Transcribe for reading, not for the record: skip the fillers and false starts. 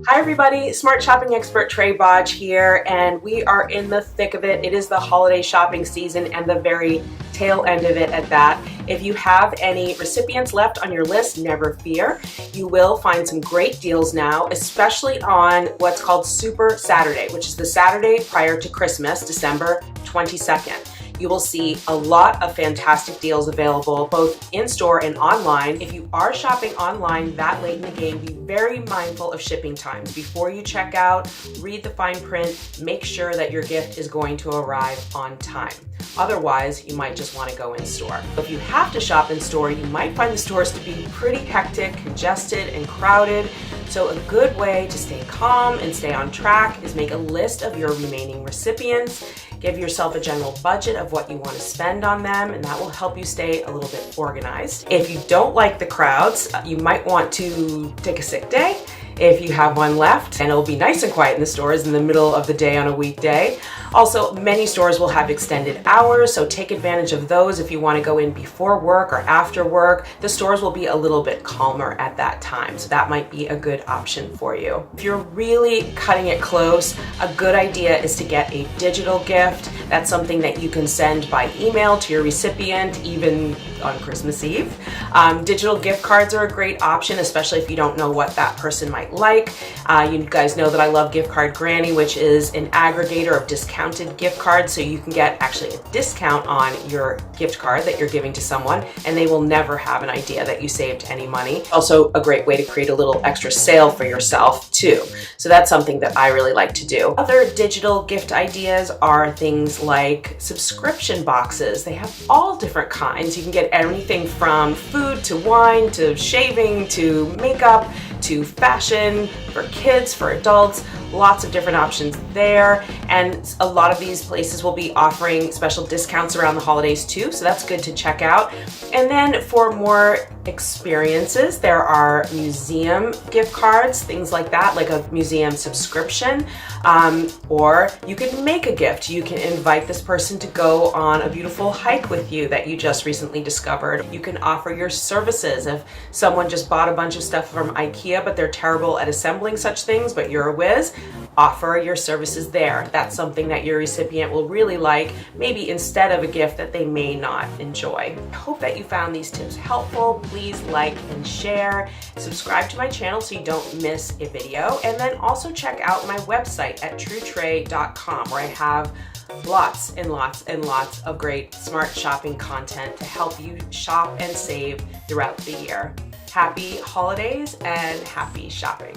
Hi everybody, smart shopping expert Trae Bodge here, and we are in the thick of it. It is the holiday shopping season and the very tail end of it at that. If you have any recipients left on your list, never fear. You will find some great deals now, especially on what's called Super Saturday, which is the Saturday prior to Christmas, December 22nd. You will see a lot of fantastic deals available both in store and online. If you are shopping online that late in the game, be very mindful of shipping times. Before you check out, read the fine print, make sure that your gift is going to arrive on time. Otherwise, you might just want to go in store. If you have to shop in store, you might find the stores to be pretty hectic, congested, and crowded. So a good way to stay calm and stay on track is make a list of your remaining recipients. Give yourself a general budget of what you want to spend on them, and that will help you stay a little bit organized. If you don't like the crowds, you might want to take a sick day if you have one left, and it'll be nice and quiet in the stores in the middle of the day on a weekday. Also, many stores will have extended hours, so take advantage of those if you want to go in before work or after work. The stores will be a little bit calmer at that time, so that might be a good option for you. If you're really cutting it close, a good idea is to get a digital gift. That's something that you can send by email to your recipient, even on Christmas Eve. Digital gift cards are a great option, especially if you don't know what that person might like. You guys know that I love Gift Card Granny, which is an aggregator of discounted gift cards, so you can get actually a discount on your gift card that you're giving to someone, and they will never have an idea that you saved any money. Also a great way to create a little extra sale for yourself too. So that's something that I really like to do. Other digital gift ideas are things like subscription boxes. They have all different kinds. You can get anything from food to wine to shaving to makeup to fashion, for kids, for adults, lots of different options there. And a lot of these places will be offering special discounts around the holidays too, so that's good to check out. And then for more experiences, there are museum gift cards, things like that, like a museum subscription, or you can make a gift. You can invite this person to go on a beautiful hike with you that you just recently discovered. You can offer your services. If someone just bought a bunch of stuff from IKEA, but they're terrible at assembling such things, but you're a whiz, offer your services there. That's something that your recipient will really like, maybe instead of a gift that they may not enjoy. I hope that you found these tips helpful. Please like and share. Subscribe to my channel so you don't miss a video. And then also check out my website at TrueTrae.com, where I have lots and lots and lots of great smart shopping content to help you shop and save throughout the year. Happy holidays and happy shopping.